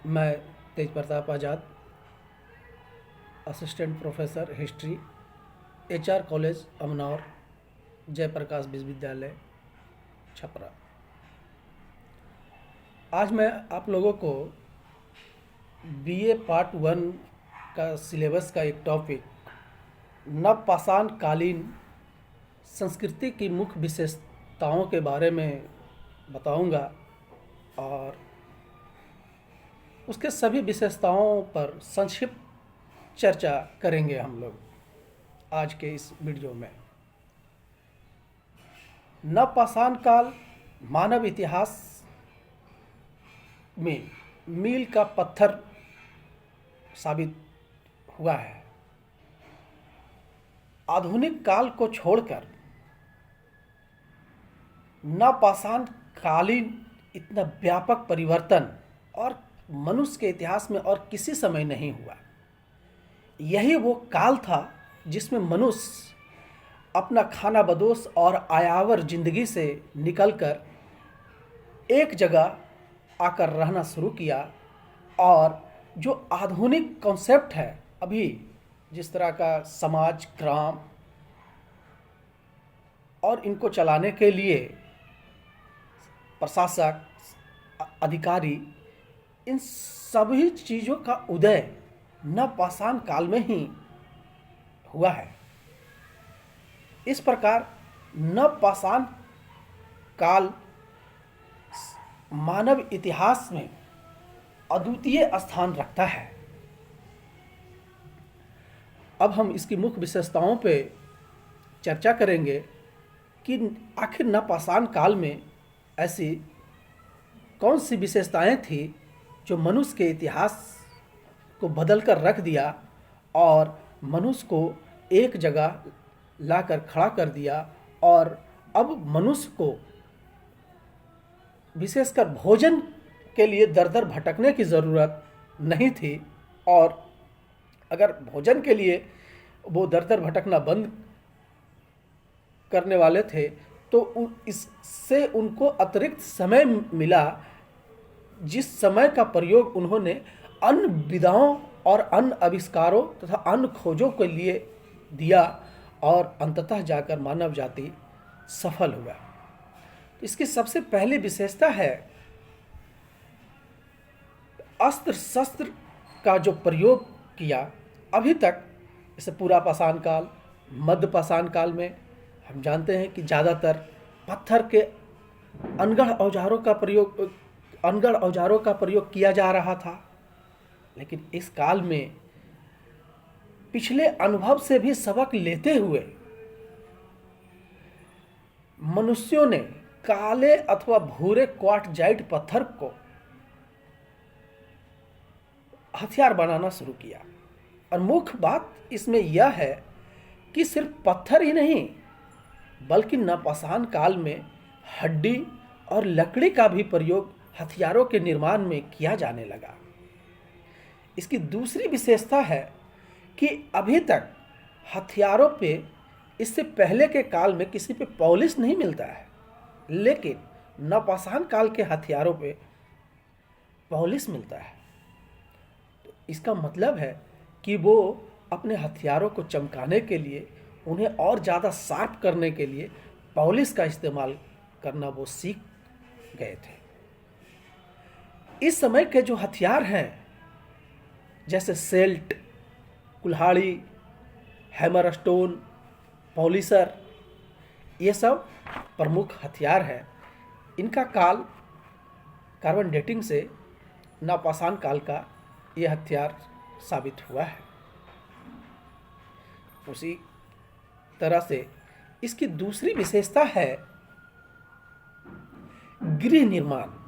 मैं Tej Pratap Azad, assistant professor history, HR college Amnaur, Jayprakash Vishwavidyalaya Chhapra. आज मैं आप लोगों को बीए पार्ट 1 का सिलेबस का एक टॉपिक नवपाषाण कालीन संस्कृति की मुख्य विशेषताओं के बारे में बताऊंगा और उसके सभी विशेषताओं पर संक्षिप्त चर्चा करेंगे हम लोग आज के इस वीडियो में। नवपाषाण काल मानव इतिहास में मील का पत्थर साबित हुआ है। आधुनिक काल को छोड़कर नवपाषाण कालीन इतना व्यापक परिवर्तन और मनुष्य के इतिहास में और किसी समय नहीं हुआ। यही वो काल था जिसमें मनुष्य अपना खानाबदोश और आयावर जिंदगी से निकलकर एक जगह आकर रहना शुरू किया और जो आधुनिक कॉन्सेप्ट है अभी जिस तरह का समाज, ग्राम और इनको चलाने के लिए प्रशासक, अधिकारी, इन सभी चीज़ों का उदय नवपाषाण काल में ही हुआ है। इस प्रकार नवपाषाण काल मानव इतिहास में अद्वितीय स्थान रखता है। अब हम इसकी मुख्य विशेषताओं पे चर्चा करेंगे कि आखिर नवपाषाण काल में ऐसी कौन सी विशेषताएं थी जो मनुष्य के इतिहास को बदल कर रख दिया और मनुष्य को एक जगह लाकर खड़ा कर दिया और अब मनुष्य को विशेषकर भोजन के लिए दर दर भटकने की ज़रूरत नहीं थी और अगर भोजन के लिए वो दर दर भटकना बंद करने वाले थे तो इससे उनको अतिरिक्त समय मिला जिस समय का प्रयोग उन्होंने अन्य विधाओं और अन्य आविष्कारों तथा अन्य खोजों के लिए दिया और अंततः जाकर मानव जाति सफल हुआ। तो इसकी सबसे पहली विशेषता है अस्त्र शस्त्र का जो प्रयोग किया। अभी तक जैसे पूरा पाषाण काल, मध्य पाषाण काल में हम जानते हैं कि ज़्यादातर पत्थर के अनगढ़ औजारों का प्रयोग किया जा रहा था, लेकिन इस काल में पिछले अनुभव से भी सबक लेते हुए मनुष्यों ने काले अथवा भूरे क्वार्टजाइट पत्थर को हथियार बनाना शुरू किया। और मुख्य बात इसमें यह है कि सिर्फ पत्थर ही नहीं बल्कि नवपाषाण काल में हड्डी और लकड़ी का भी प्रयोग हथियारों के निर्माण में किया जाने लगा। इसकी दूसरी विशेषता है कि अभी तक हथियारों पे इससे पहले के काल में किसी पे पॉलिश नहीं मिलता है, लेकिन नवपाषाण काल के हथियारों पे पॉलिश मिलता है। तो इसका मतलब है कि वो अपने हथियारों को चमकाने के लिए, उन्हें और ज़्यादा शार्प करने के लिए पॉलिश का इस्तेमाल करना वो सीख गए थे। इस समय के जो हथियार हैं जैसे सेल्ट, कुल्हाड़ी, हैमर स्टोन, पॉलिशर, ये सब प्रमुख हथियार हैं। इनका काल कार्बन डेटिंग से नवपाषाण काल का ये हथियार साबित हुआ है। उसी तरह से इसकी दूसरी विशेषता है गृह निर्माण।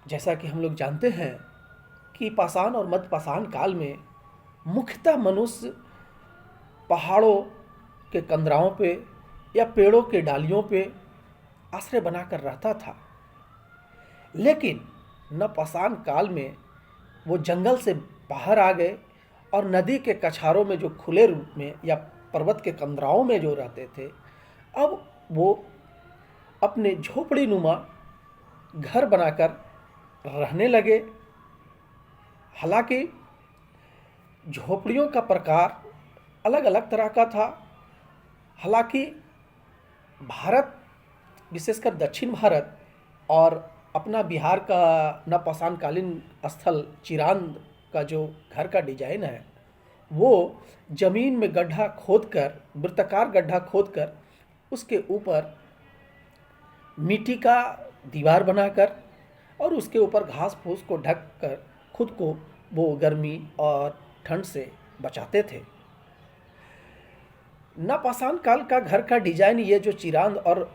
जैसा कि हम लोग जानते हैं कि पाषाण और मध्य पाषाण काल में मुख्यतः मनुष्य पहाड़ों के कंदराओं पे या पेड़ों के डालियों पे आश्रय बनाकर रहता था, लेकिन नवपाषाण काल में वो जंगल से बाहर आ गए और नदी के कछारों में जो खुले रूप में या पर्वत के कंदराओं में जो रहते थे, अब वो अपने झोपड़ी नुमा घर बनाकर रहने लगे। हालांकि झोपड़ियों का प्रकार अलग अलग तरह का था। हालांकि भारत, विशेषकर दक्षिण भारत और अपना बिहार का नवपाषाणकालीन स्थल चिरांद का जो घर का डिजाइन है, वो जमीन में गड्ढा खोदकर, वृत्ताकार गड्ढा खोदकर उसके ऊपर मिट्टी का दीवार बनाकर और उसके ऊपर घास फूस को ढक कर खुद को वो गर्मी और ठंड से बचाते थे। नवपाषाण काल का घर का डिजाइन, ये जो चिरांद और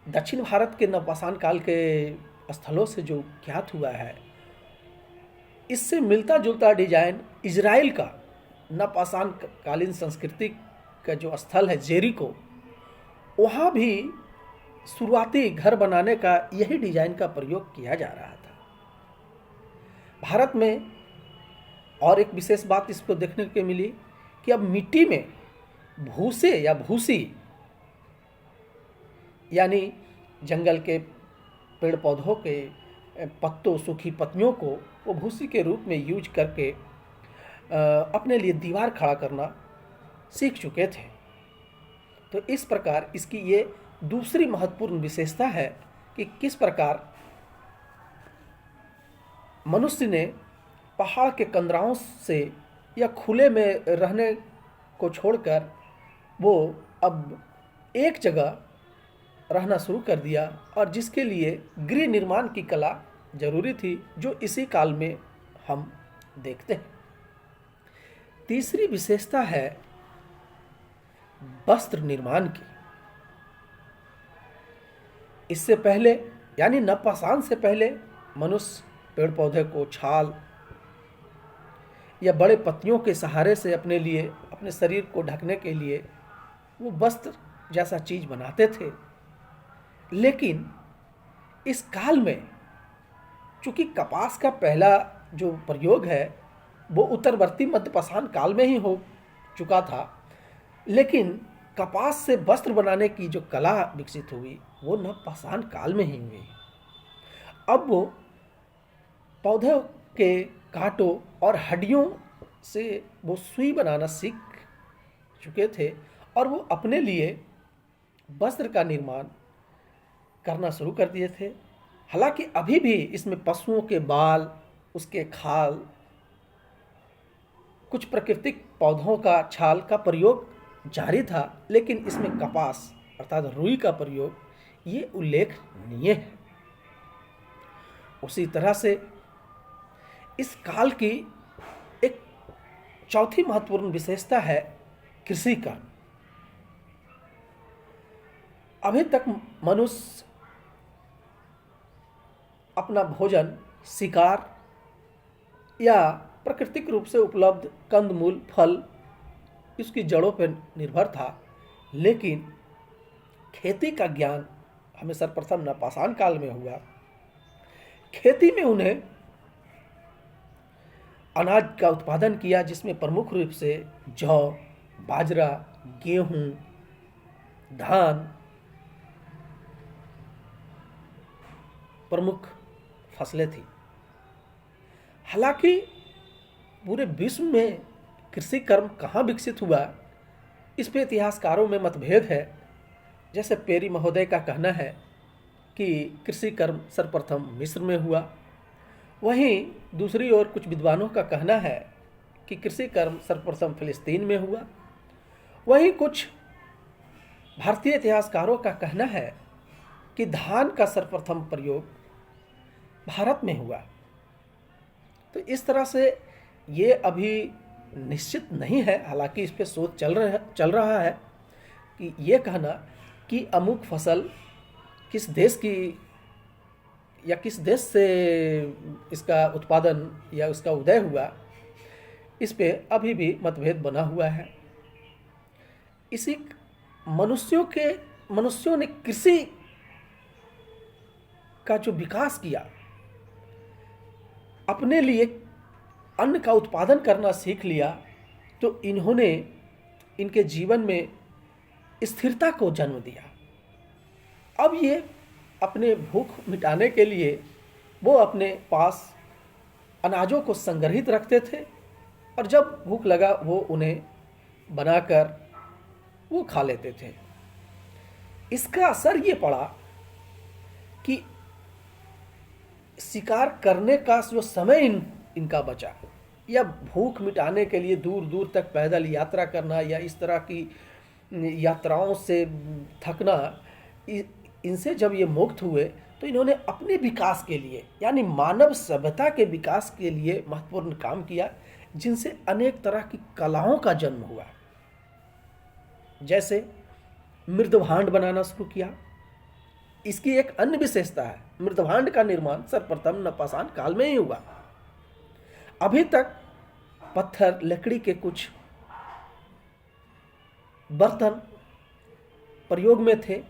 दक्षिण भारत के नवपाषाण काल के स्थलों से जो ज्ञात हुआ है, इससे मिलता जुलता डिजाइन इजराइल का नवपाषाण कालीन संस्कृति का जो स्थल है जेरिको, वहाँ भी शुरुआती घर बनाने का यही डिजाइन का प्रयोग किया जा रहा था। भारत में और एक विशेष बात इसको देखने को मिली कि अब मिट्टी में भूसे या भूसी, यानी जंगल के पेड़ पौधों के पत्तों, सूखी पत्तियों को वो भूसी के रूप में यूज करके अपने लिए दीवार खड़ा करना सीख चुके थे। तो इस प्रकार इसकी ये दूसरी महत्वपूर्ण विशेषता है कि किस प्रकार मनुष्य ने पहाड़ के कंदराओं से या खुले में रहने को छोड़कर वो अब एक जगह रहना शुरू कर दिया, और जिसके लिए गृह निर्माण की कला जरूरी थी, जो इसी काल में हम देखते हैं। तीसरी विशेषता है वस्त्र निर्माण की। इससे पहले, यानी नवपाषाण से पहले, मनुष्य पेड़ पौधे को छाल या बड़े पत्तियों के सहारे से अपने लिए, अपने शरीर को ढकने के लिए वो वस्त्र जैसा चीज बनाते थे। लेकिन इस काल में चूंकि कपास का पहला जो प्रयोग है वो उत्तरवर्ती मध्यपाषाण काल में ही हो चुका था, लेकिन कपास से वस्त्र बनाने की जो कला विकसित हुई वो नवपाषाण काल में ही हुई। अब वो पौधों के कांटों और हड्डियों से वो सुई बनाना सीख चुके थे और वो अपने लिए वस्त्र का निर्माण करना शुरू कर दिए थे। हालांकि अभी भी इसमें पशुओं के बाल, उसके खाल, कुछ प्राकृतिक पौधों का छाल का प्रयोग जारी था, लेकिन इसमें कपास अर्थात रुई का प्रयोग ये उल्लेखनीय है। उसी तरह से इस काल की एक चौथी महत्वपूर्ण विशेषता है कृषि कर्म। अभी तक मनुष्य अपना भोजन शिकार या प्राकृतिक रूप से उपलब्ध कंदमूल, फल, इसकी जड़ों पर निर्भर था, लेकिन खेती का ज्ञान हमें सर्वप्रथम नवपाषाण काल में हुआ। खेती में उन्हें अनाज का उत्पादन किया, जिसमें प्रमुख रूप से जौ, बाजरा, गेहूं, धान प्रमुख फसलें थी। हालांकि पूरे विश्व में कृषि कर्म कहाँ विकसित हुआ, इस पे इतिहासकारों में मतभेद है। जैसे पेरी महोदय का कहना है कि कृषि कर्म सर्वप्रथम मिस्र में हुआ, वहीं दूसरी ओर कुछ विद्वानों का कहना है कि कृषि कर्म सर्वप्रथम फिलिस्तीन में हुआ। वहीं कुछ भारतीय इतिहासकारों का कहना है कि धान का सर्वप्रथम प्रयोग भारत में हुआ। तो इस तरह से ये अभी निश्चित नहीं है, हालांकि इस पे शोध चल रहा है कि ये कहना कि अमुक फसल किस देश की या किस देश से इसका उत्पादन या उसका उदय हुआ, इस पे अभी भी मतभेद बना हुआ है। इसी मनुष्यों ने कृषि का जो विकास किया, अपने लिए अन्न का उत्पादन करना सीख लिया, तो इन्होंने इनके जीवन में स्थिरता को जन्म दिया। अब ये अपने भूख मिटाने के लिए वो अपने पास अनाजों को संग्रहित रखते थे और जब भूख लगा वो उन्हें बनाकर वो खा लेते थे। इसका असर ये पड़ा कि शिकार करने का जो समय इनका बचा, या भूख मिटाने के लिए दूर दूर तक पैदल यात्रा करना या इस तरह की यात्राओं से थकना, इनसे जब ये मुक्त हुए तो इन्होंने अपने विकास के लिए यानी मानव सभ्यता के विकास के लिए महत्वपूर्ण काम किया, जिनसे अनेक तरह की कलाओं का जन्म हुआ। जैसे मृदभांड बनाना शुरू किया। इसकी एक अन्य विशेषता है, मृदभांड का निर्माण सर्वप्रथम नवपाषाण काल में ही हुआ। अभी तक पत्थर, लकड़ी के कुछ बर्तन प्रयोग में थे,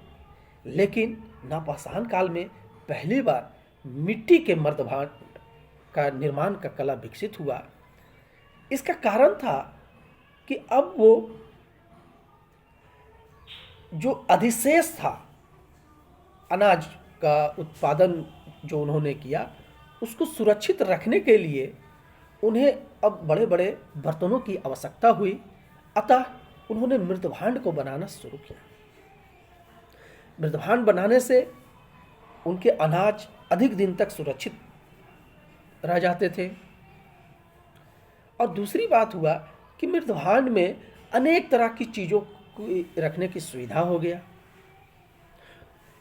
लेकिन नवपाषाण काल में पहली बार मिट्टी के मृदभांड का निर्माण का कला विकसित हुआ। इसका कारण था कि अब वो जो अधिशेष था अनाज का उत्पादन जो उन्होंने किया, उसको सुरक्षित रखने के लिए उन्हें अब बड़े बड़े बर्तनों की आवश्यकता हुई। अतः उन्होंने मृदभांड को बनाना शुरू किया। मृदभांड बनाने से उनके अनाज अधिक दिन तक सुरक्षित रह जाते थे। और दूसरी बात हुआ कि मृदभांड में अनेक तरह की चीज़ों को रखने की सुविधा हो गया।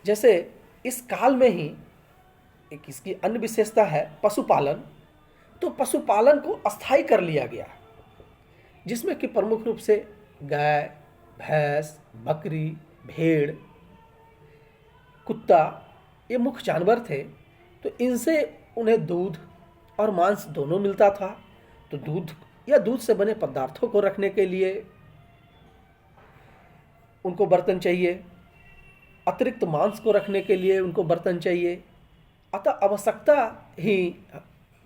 जैसे इस काल में ही एक इसकी अन्य विशेषता है पशुपालन। तो पशुपालन को अस्थायी कर लिया गया, जिसमें कि प्रमुख रूप से गाय, भैंस, बकरी, भेड़, कुत्ता ये मुख्य जानवर थे। तो इनसे उन्हें दूध और मांस दोनों मिलता था। तो दूध या दूध से बने पदार्थों को रखने के लिए उनको बर्तन चाहिए, अतिरिक्त मांस को रखने के लिए उनको बर्तन चाहिए। अतः आवश्यकता ही,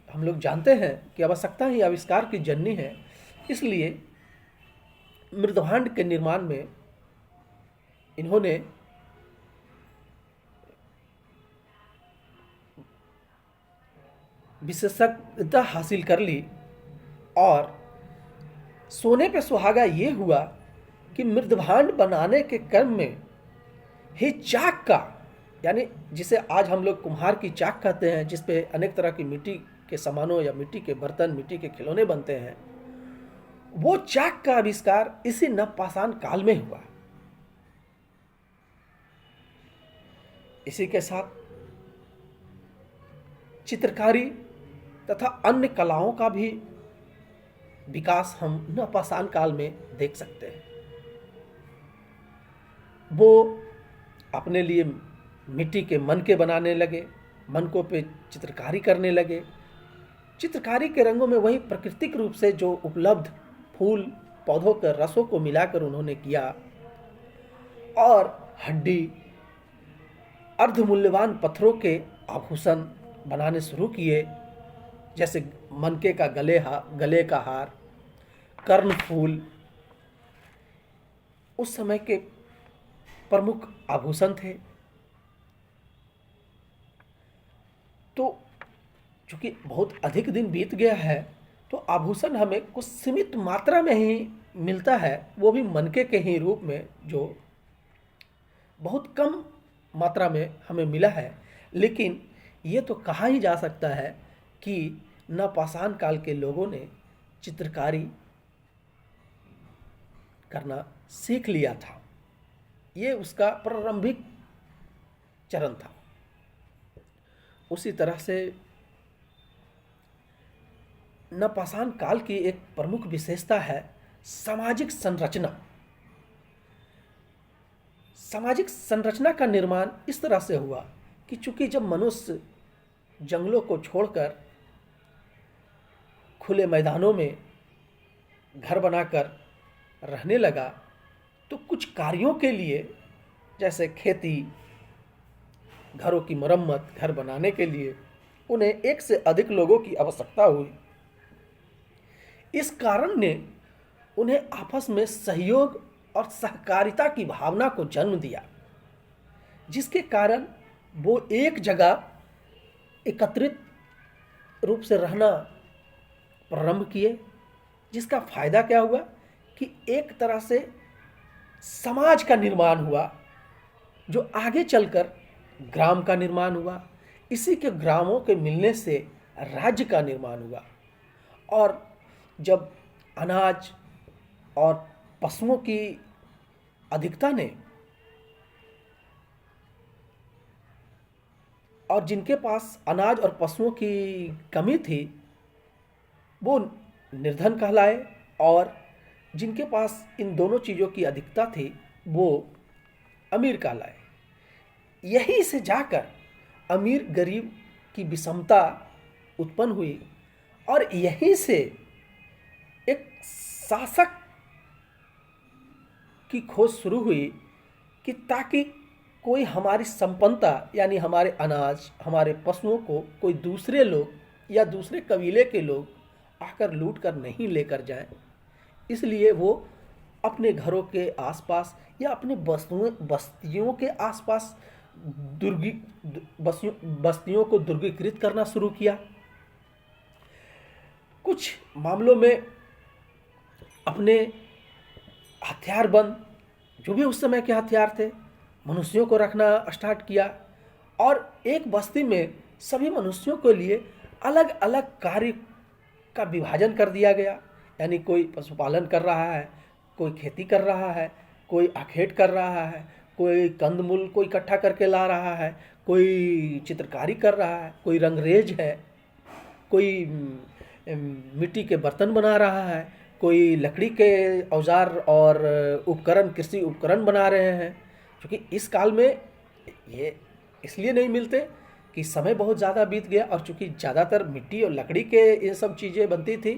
हम लोग जानते हैं कि आवश्यकता ही आविष्कार की जननी है। इसलिए मृदभांड के निर्माण में इन्होंने विशेषज्ञता हासिल कर ली। और सोने पे सुहागा ये हुआ कि मृदभांड बनाने के क्रम में ही चाक का, यानी जिसे आज हम लोग कुम्हार की चाक कहते हैं, जिस पे अनेक तरह की मिट्टी के सामानों या मिट्टी के बर्तन, मिट्टी के खिलौने बनते हैं, वो चाक का आविष्कार इसी नवपाषाण काल में हुआ। इसी के साथ चित्रकारी तथा अन्य कलाओं का भी विकास हम नवपाषाण काल में देख सकते हैं। वो अपने लिए मिट्टी के मनके बनाने लगे, मनकों पे चित्रकारी करने लगे। चित्रकारी के रंगों में वही प्राकृतिक रूप से जो उपलब्ध फूल पौधों के रसों को मिलाकर उन्होंने किया। और हड्डी, अर्धमूल्यवान पत्थरों के आभूषण बनाने शुरू किए, जैसे मनके का गले का हार, कर्णफूल उस समय के प्रमुख आभूषण थे। तो चूंकि बहुत अधिक दिन बीत गया है, तो आभूषण हमें कुछ सीमित मात्रा में ही मिलता है, वो भी मनके के ही रूप में, जो बहुत कम मात्रा में हमें मिला है। लेकिन ये तो कहा ही जा सकता है कि नवपाषाण काल के लोगों ने चित्रकारी करना सीख लिया था। ये उसका प्रारंभिक चरण था। उसी तरह से नवपाषाण काल की एक प्रमुख विशेषता है सामाजिक संरचना। सामाजिक संरचना का निर्माण इस तरह से हुआ कि चूंकि जब मनुष्य जंगलों को छोड़कर खुले मैदानों में घर बनाकर रहने लगा, तो कुछ कार्यों के लिए, जैसे खेती, घरों की मरम्मत, घर बनाने के लिए उन्हें एक से अधिक लोगों की आवश्यकता हुई। इस कारण ने उन्हें आपस में सहयोग और सहकारिता की भावना को जन्म दिया, जिसके कारण वो एक जगह एकत्रित रूप से रहना प्रारंभ किए, जिसका फायदा क्या हुआ कि एक तरह से समाज का निर्माण हुआ, जो आगे चलकर ग्राम का निर्माण हुआ। इसी के ग्रामों के मिलने से राज्य का निर्माण हुआ। और जब अनाज और पशुओं की अधिकता ने, और जिनके पास अनाज और पशुओं की कमी थी वो निर्धन कहलाए, और जिनके पास इन दोनों चीज़ों की अधिकता थी वो अमीर कहलाए। यहीं से जाकर अमीर गरीब की विषमता उत्पन्न हुई, और यहीं से एक शासक की खोज शुरू हुई कि ताकि कोई हमारी संपन्नता यानी हमारे अनाज, हमारे पशुओं को कोई दूसरे लोग या दूसरे कबीले के लोग आकर लूट कर नहीं लेकर जाएं। इसलिए वो अपने घरों के आसपास या अपने बस्तियों के आसपास बस्तियों को दुर्गीकृत करना शुरू किया। कुछ मामलों में अपने हथियारबंद, जो भी उस समय के हथियार थे, मनुष्यों को रखना स्टार्ट किया, और एक बस्ती में सभी मनुष्यों के लिए अलग अलग कार्य का विभाजन कर दिया गया। यानी कोई पशुपालन कर रहा है, कोई खेती कर रहा है, कोई आखेट कर रहा है, कोई कंदमूल को इकट्ठा करके ला रहा है, कोई चित्रकारी कर रहा है, कोई रंगरेज है, कोई मिट्टी के बर्तन बना रहा है, कोई लकड़ी के औजार और उपकरण, कृषि उपकरण बना रहे हैं। क्योंकि इस काल में ये इसलिए नहीं मिलते कि समय बहुत ज़्यादा बीत गया, और चूँकि ज़्यादातर मिट्टी और लकड़ी के ये सब चीज़ें बनती थी,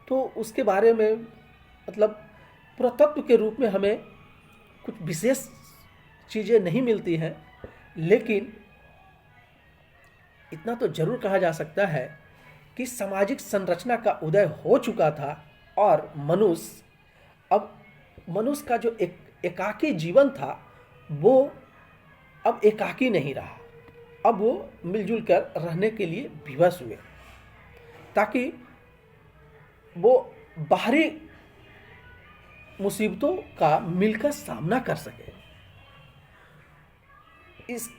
तो उसके बारे में मतलब पुरातत्व के रूप में हमें कुछ विशेष चीज़ें नहीं मिलती हैं। लेकिन इतना तो जरूर कहा जा सकता है कि सामाजिक संरचना का उदय हो चुका था, और मनुष्य का जो एकाकी जीवन था वो अब एकाकी नहीं रहा। अब वो मिलजुल कर रहने के लिए विवश हुए, ताकि वो बाहरी मुसीबतों का मिलकर सामना कर सके। इस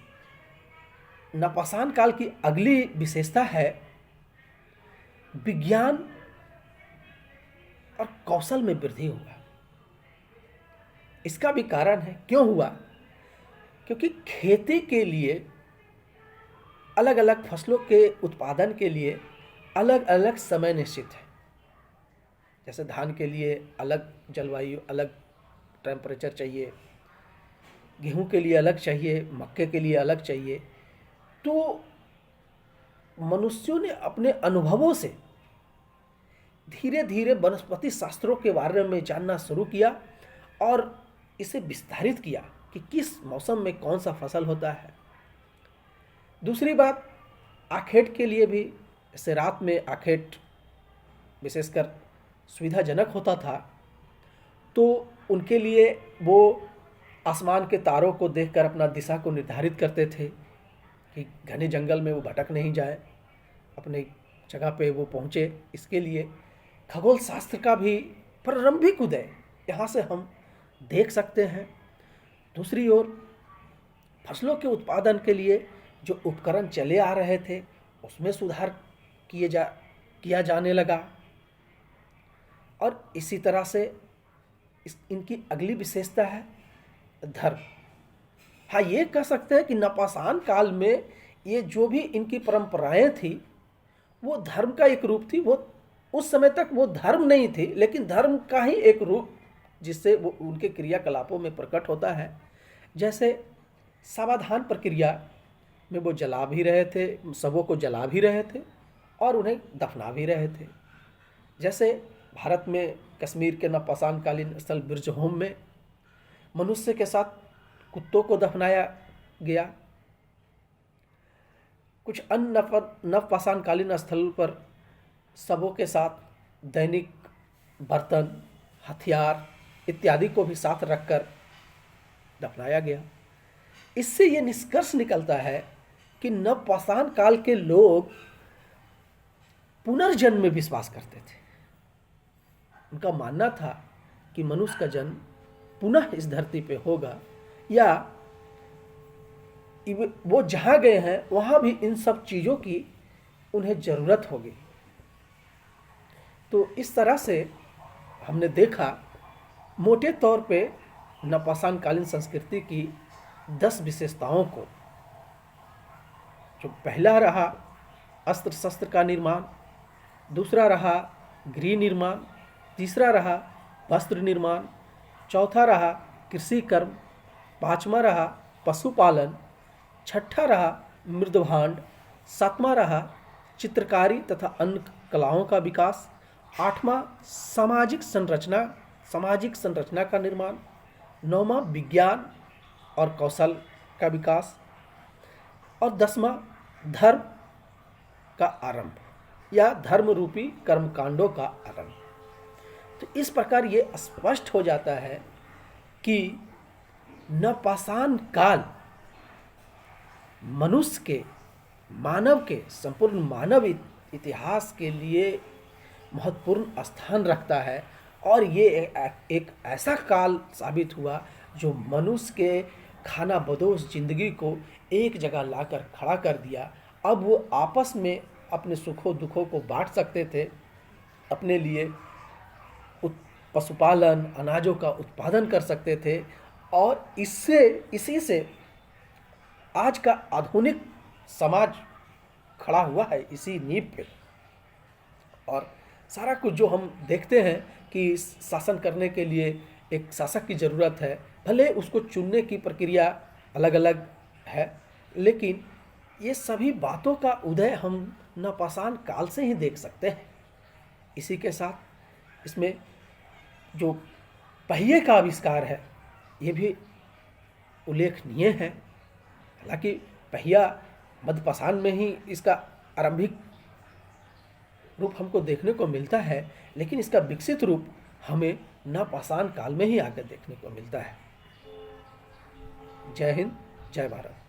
नवपाषाण काल की अगली विशेषता है विज्ञान और कौशल में वृद्धि हुआ। इसका भी कारण है, क्यों हुआ? क्योंकि खेती के लिए, अलग अलग फसलों के उत्पादन के लिए अलग अलग समय निश्चित है। जैसे धान के लिए अलग जलवायु, अलग टेम्परेचर चाहिए, गेहूं के लिए अलग चाहिए, मक्के के लिए अलग चाहिए। तो मनुष्यों ने अपने अनुभवों से धीरे धीरे वनस्पति शास्त्रों के बारे में जानना शुरू किया, और इसे विस्तारित किया कि किस मौसम में कौन सा फसल होता है। दूसरी बात, आखेट के लिए भी, जैसे रात में आखेट विशेषकर सुविधाजनक होता था, तो उनके लिए वो आसमान के तारों को देखकर अपना दिशा को निर्धारित करते थे कि घने जंगल में वो भटक नहीं जाए, अपने जगह पे वो पहुँचे। इसके लिए खगोल शास्त्र का भी प्रारंभिक उदय यहाँ से हम देख सकते हैं। दूसरी ओर फसलों के उत्पादन के लिए जो उपकरण चले आ रहे थे उसमें सुधार किया जाने लगा। और इसी तरह से इनकी अगली विशेषता है धर्म। हाँ, ये कह सकते हैं कि नवपाषाण काल में ये जो भी इनकी परंपराएं थी वो धर्म का एक रूप थी। वो उस समय तक वो धर्म नहीं थी, लेकिन धर्म का ही एक रूप जिससे वो उनके क्रियाकलापों में प्रकट होता है। जैसे सावधान प्रक्रिया में वो जला भी रहे थे, शवों को जला भी रहे थे और उन्हें दफना भी रहे थे। जैसे भारत में कश्मीर के नवपाषाण कालीन स्थल बिरजहोम में मनुष्य के साथ कुत्तों को दफनाया गया। कुछ अन्य नवपाषाण कालीन स्थल पर शवों के साथ दैनिक बर्तन, हथियार इत्यादि को भी साथ रखकर दफनाया गया। इससे ये निष्कर्ष निकलता है कि नवपाषाण काल के लोग पुनर्जन्म में विश्वास करते थे। उनका मानना था कि मनुष्य का जन्म पुनः इस धरती पे होगा, या वो जहाँ गए हैं वहाँ भी इन सब चीज़ों की उन्हें ज़रूरत होगी। तो इस तरह से हमने देखा मोटे तौर पे नवपाषाण कालीन संस्कृति की 10 विशेषताओं को। जो पहला रहा अस्त्र शस्त्र का निर्माण, दूसरा रहा गृह निर्माण, तीसरा रहा वस्त्र निर्माण, चौथा रहा कृषि कर्म, पांचवा रहा पशुपालन, छठा रहा मृदभांड, सातवां रहा चित्रकारी तथा अन्य कलाओं का विकास, आठवां सामाजिक संरचना का निर्माण, नौवां विज्ञान और कौशल का विकास, और 10वां धर्म का आरंभ या धर्म रूपी कर्मकांडों का आरंभ। तो इस प्रकार ये स्पष्ट हो जाता है कि नवपाषाण काल मनुष्य के, मानव के, संपूर्ण मानव इतिहास के लिए महत्वपूर्ण स्थान रखता है। और ये एक ऐसा काल साबित हुआ जो मनुष्य के खाना बदोश जिंदगी को एक जगह लाकर खड़ा कर दिया। अब वो आपस में अपने सुखों दुखों को बांट सकते थे, अपने लिए पशुपालन, अनाजों का उत्पादन कर सकते थे, और इसी से आज का आधुनिक समाज खड़ा हुआ है, इसी नींव पे। और सारा कुछ जो हम देखते हैं कि शासन करने के लिए एक शासक की ज़रूरत है, भले उसको चुनने की प्रक्रिया अलग अलग है, लेकिन ये सभी बातों का उदय हम नवपाषाण काल से ही देख सकते हैं। इसी के साथ इसमें जो पहिए का आविष्कार है ये भी उल्लेखनीय है। हालांकि पहिया मध्यपाषाण में ही इसका आरंभिक रूप हमको देखने को मिलता है, लेकिन इसका विकसित रूप हमें नवपाषाण काल में ही आकर देखने को मिलता है। जय हिंद, जय भारत।